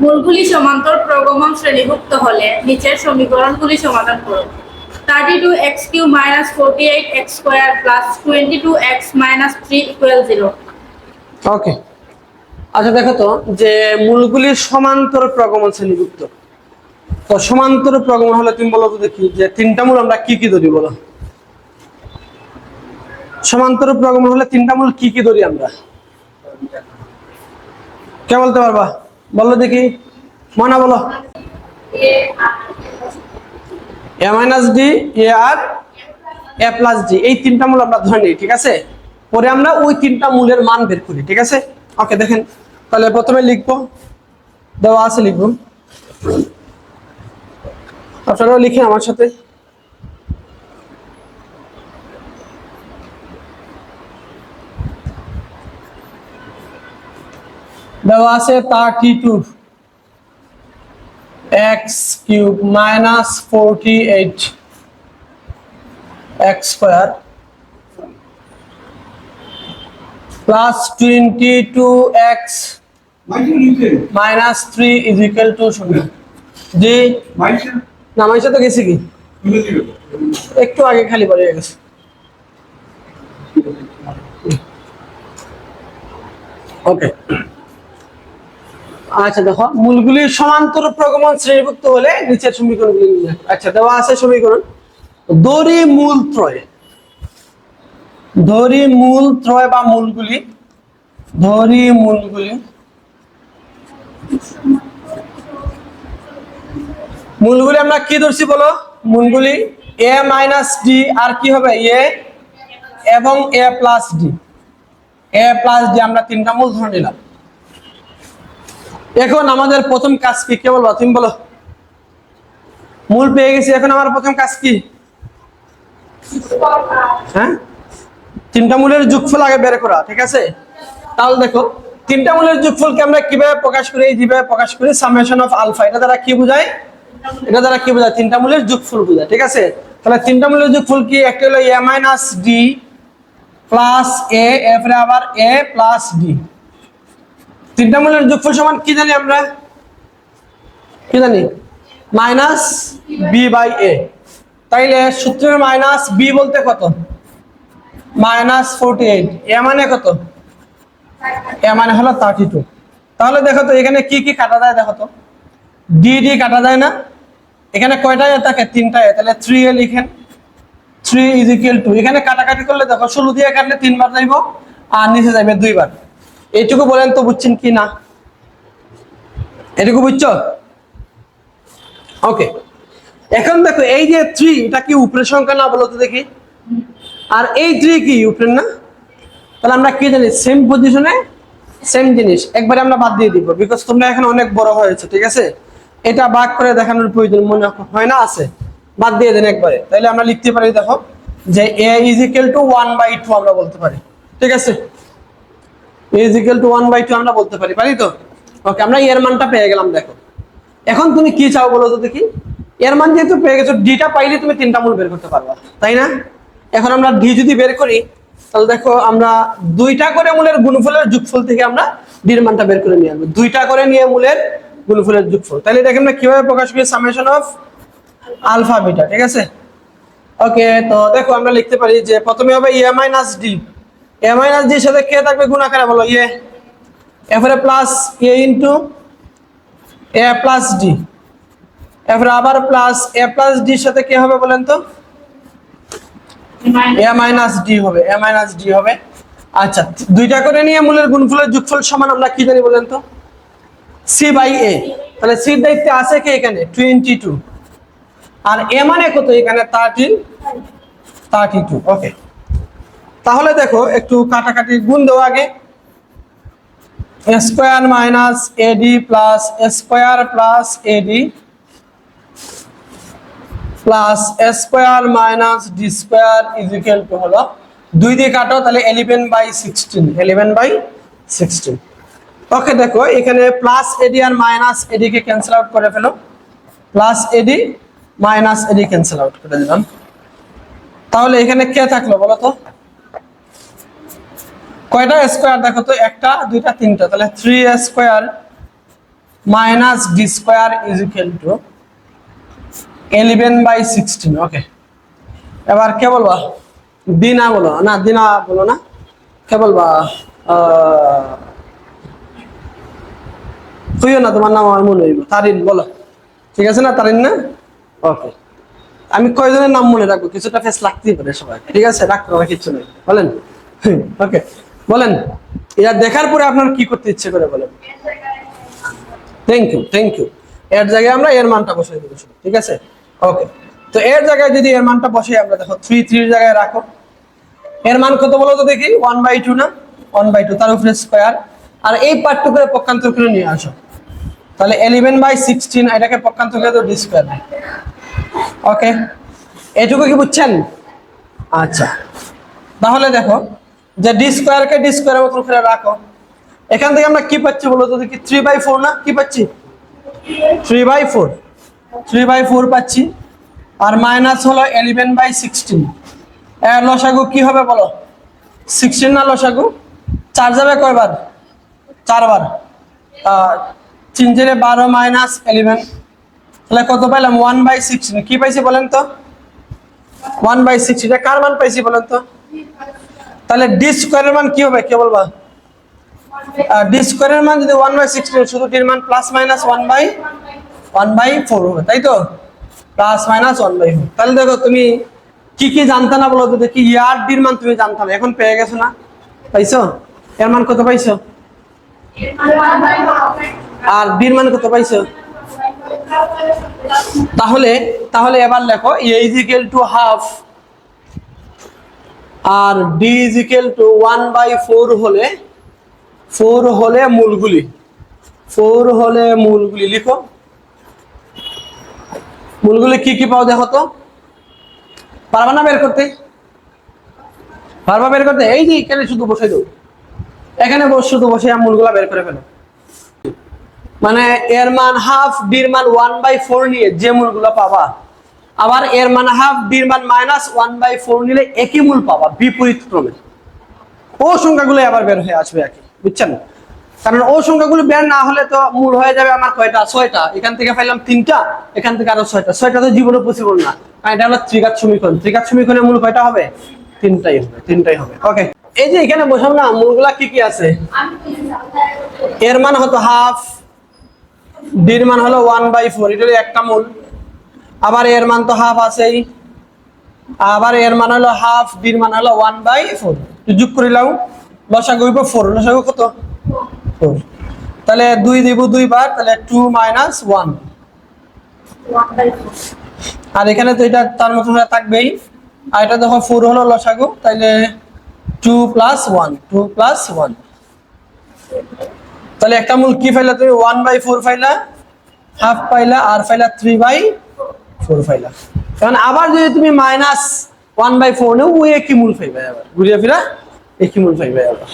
মূলগুলি সমান্তর প্রগমন শ্রেণীভুক্ত হলে নিচের সমীকরণগুলি সমাধান করুন। 32x³ - 48x² + 22x - 3 = 0। ওকে, আচ্ছা দেখো তো যে মূলগুলি সমান্তর প্রগমন শ্রেণীভুক্ত। তো সমান্তর প্রগমন হলে তুমি বলো তো দেখি যে তিনটা মূল আমরা কি কি ধরি, বলো। সমান্তর প্রগমন হলে তিনটা মূল কি কি ধরি আমরা? কে বলতে পারবা? বলো দেখি, মনা বলো। a - d, a R a + d, এই তিনটা মূল আমরা ধরে নিই, ঠিক আছে? পরে আমরা ওই তিনটা মূলের মান বের করি, ঠিক আছে? ওকে, দেখেন তাহলে প্রথমে লিখবো, দেওয়া আছে লিখবো, আপনারাও লিখেন আমার সাথে। দেওয়া আছে 32x³ - 48x² plus 22x minus 3 is equal to 0। জি না, মাইশা তো গেছি কি একটু আগে, খালি পড়ে গেছে। ওকে, আচ্ছা দেখো, মূলগুলি সমান্তর প্রগমন শ্রেণীভুক্ত হলে নিচের সমীকরণগুলি লিখবে। আচ্ছা, দেওয়া আছে সমীকরণ দড়ি মূল ত্রয়, ধরি মূল ত্রয় বা মূলগুলি, ধরি মূলগুলি, মূলগুলি আমরা কি ধরছি বলো? মূলগুলি a - d আর কি হবে a এবং a + d, a + d আমরা তিনটা মূল ধরে নিলাম। এখন আমাদের প্রথম কাজ কি, কে বলবো? তুমি বলো। মূল পেয়ে গেছি, এখন আমার প্রথম কাজ কি? হ্যাঁ, তিনটা মূলের যোগফল আগে বের করা, ঠিক আছে? তাহলে দেখো, তিনটা মূলের যোগফলকে আমরা কিভাবে প্রকাশ করি? যেভাবে প্রকাশ করি সামেশন অফ আলফা। এটা দ্বারা কি বোঝায়? এটা দ্বারা কি বোঝায়? তিনটা মূলের যোগফল বোঝায়, ঠিক আছে? তাহলে তিনটা মূলের যোগফল কি? একটা হলো a - d প্লাস a, এরপরে আবার a প্লাস d। তিনটা মূলের যোগফল সমান কি জানি আমরা? কি জানি? -b/a। তাইলে সূত্রের মাইনাস b বলতে কত? -48। এ মানে কত? এ মানে হলো 32। তাহলে দেখো তো এখানে কি কি কাটা যায়, দেখো তো। ডি ডি কাটা যায় না? এখানে কয়টা এ থাকে? তিনটা এ, তাহলে 3a লিখেন। 3 = 2। এখানে কাটাকাটি করলে দেখো 16 দিয়ে কাটলে 3 বার যাইব আর নিচে যাবে 2 বার। এইটুকু বলেন তো বুঝছেন কি না? এটুকু বুঝছো? ওকে, এখন দেখো এই যে 3, এটা কি উপরের সংখ্যা না বলো তো দেখি? আর এই 3 কি উপরের না? তাহলে আমরা কি জানি? সেম পজিশনে সেম জিনিস একবারে আমরা বাদ দিয়ে দিব, বিকজ তোমরা এখন অনেক বড় হয়েছে, ঠিক আছে? এটা ভাগ করে দেখানোর প্রয়োজন মনে হয় না, আছে, বাদ দিয়ে দেন একবারে। তাহলে আমরা লিখতে পারি, দেখো যে a = 1/2 আমরা বলতে পারি, ঠিক আছে? a = 1/2 আমরা বলতে পারি, পারি তো? ওকে, আমরা এর মানটা পেয়ে গেলাম। দেখো এখন তুমি কি চাও বলো তো দেখি? এর মান যেহেতু পেয়ে গেছো, ডিটা পাইলে তুমি তিনটা মূল বের করতে পারবা, তাই না? এখন আমরা ডি যদি বের করি, তাহলে দেখো আমরা দুইটা করে মূলের গুণফলের যোগফল থেকে আমরা ডির মানটা বের করে নিয়ে আসবো। দুইটা করে নিয়ে মূলের গুণফলের যোগফল। তাহলে দেখেন আমরা কিভাবে প্রকাশ করি? সামেশন অফ আলফা বিটা, ঠিক আছে? ওকে, তো দেখো আমরা লিখতে পারি যে প্রথমে হবে a - d, a - d এর সাথে কে থাকবে গুণাকারে বলো? a, এরপরে plus a into a plus d, এরপরে আবার প্লাস a প্লাস d এর সাথে কে হবে বলেন তো? a - d হবে, a - d হবে। আচ্ছা, দুইটা করে নিয়ে মূলের গুণফলের যোগফল সমান আমরা কি জানি বলেন তো? c/a। তাহলে c এর দায়িত্বে আছে কে এখানে? 22। আর a মানে কত এখানে? 32। ওকে, তাহলে দেখো একটু কাটাকাটি গুণ দেওয়া আগে। a² - ad plus a² plus ad plus a² - d² = হলো 2 দিয়ে কাটো, তাহলে 11/16, 11/16। ওকে, দেখো এখানে প্লাস এডি আর মাইনাস এডি কে ক্যান্সেল আউট করে ফেলো, plus AD minus AD cancel out করে দিলাম। তাহলে এখানে কে থাকলো বলো তো? কয়টা স্কয়ার দেখো তো? একটা, দুইটা, তিনটা, তাহলে 3a² minus D square is equal two 11/16। ওকে, এবার কে বলবা? দি না বলো না, দি না বলো না, কে বলবা? তুইও না, তোমার নাম আমার মনে হইব, তারিন বলো। ঠিক আছে না, তারিন না? ওকে, আমি কয়জনের নাম মনে রাখবো, কিছুটা ফেস লাগতেই পারে সবাই। ঠিক আছে, রাখতে হবে, কিচ্ছু নেই, বলেন। ওকে, বলেন। এটা দেখার পরে আপনার কি করতে ইচ্ছে করে বলেন। Thank you, thank you. এর জায়গায় আমরা এর মানটা বসাই দেবো, ঠিক আছে? ওকে, তো এর জায়গায় যদি এর মানটা বসাই, আমরা দেখো 3 এর জায়গায় রাখো। এর মান কত বলো তো দেখি? 1/2 না? 1/2, তার উপরে স্কোয়ার, আর এই পার্টটুকু পক্ষান্তর করে নিয়ে আসো। তাহলে 11/16, এটাকে পক্ষান্তর করে তো ডি স্কোয়ার। ওকে, এটুকু কি বুঝছেন? আচ্ছা, তাহলে দেখো যে ডি স্কোয়ারকে ডি স্কোয়ারের মতো করে রাখো। এখান থেকে আমরা কি পাচ্ছি বলো তো দেখি? 3/4 না? কি পাচ্ছি? 3/4, 3/4 পাচ্ছি। আর মাইনাস হলো 11/16। এর লসাগু কি হবে বলো? 16 না লসাগু? 4 যাবে কয়বার? 4 বার। 3 × 12 মাইনাস 11, তাহলে কত পাইলাম? 1/16। কি পাইছি বলেন তো? 1/16। এটা কার মান পাইছি বলেন তো? তাহলে ডি স্কোয়ারের মান কি হবে, কে বলবা? ডি স্কোয়ারের মান যদি 1/16, শুধু ডির মান প্লাস মাইনাস 1/4 হবে, তাই তো? Plus minus 1/4। তাহলে দেখো তুমি কি কি জানতা না বলো তো দেখি? ইয়ার ডির মান তুমি জানতা না, এখন পেয়ে গেছো না? পাইছো? এর মান কত পাইছো? আর ডির মান কত পাইছো? তাহলে তাহলে এবার লেখো A is equal to half আর ডি ইজ ইকুয়াল টু 1/4 হলে, 4 হলে মূলগুলি, 4 হলে মূলগুলি লিখো। মূলগুলি কি কি পাও দেখো তো? পারবা না বের করতে? পারবা বের করতে? এই যে এখানে শুধু বসাই দাও, এখানে শুধু বসে মূলগুলা বের করে ফেলো। মানে এর মান হাফ, ডির মান 1/4 নিয়ে যে মূলগুলো পাবা, আবার এর মান হাফ, ডির মান মাইনাস 1/4 নিলে একই মূল পাবা, বিপরীত ক্রমে। ও সংখ্যাগুলো আবার বের হয়ে আসবে একই, বুঝছেন? কারণ ও সংখ্যাগুলো বের না হলে তো মূল হয়ে যাবে আমার কয়টা? 6টা। এখান থেকে পাইলাম 3টা, এখান থেকে আরো 6টা। 6টা তো জীবনে পসিবল না, কারণ এটা হলো ত্রিঘাত সমীকরণ। ত্রিঘাত সমীকরণের মূল কয়টা হবে? 3টাই হবে, 3টাই হবে। ওকে, এই যে এখানে বসাম না, মূলগুলা কি কি আছে? এর মান হতো হাফ, ডির মান হলো 1/4, এটা একটা মূল। আবার এর মান তো হাফ আছেই, আবার এর মান হলো হাফ, ডির মান হলো 1/4। যোগ করিলাম, লসাগু হইব 4। লসাগু কত? 4। তাহলে 2 দিব 2 বার, তাহলে 2 - 1। আর এখানে তো এটা তার মতো হয়ে থাকবেই। আর এটা দেখো 4 হলো লসাগু, তাহলে 2 + 1, 2 + 1। তাহলে একটা মূল কি পাইলা তুমি? 1/4 পাইলা, হাফ পাইলা, আর পাইলা 3/4 পাইলা। কারণ আবার যদি তুমি -1/4 নেও, ওই একই মূল পাইবে, আবার ঘুরিয়ে ফিরা একই মূল পাইবে আবার।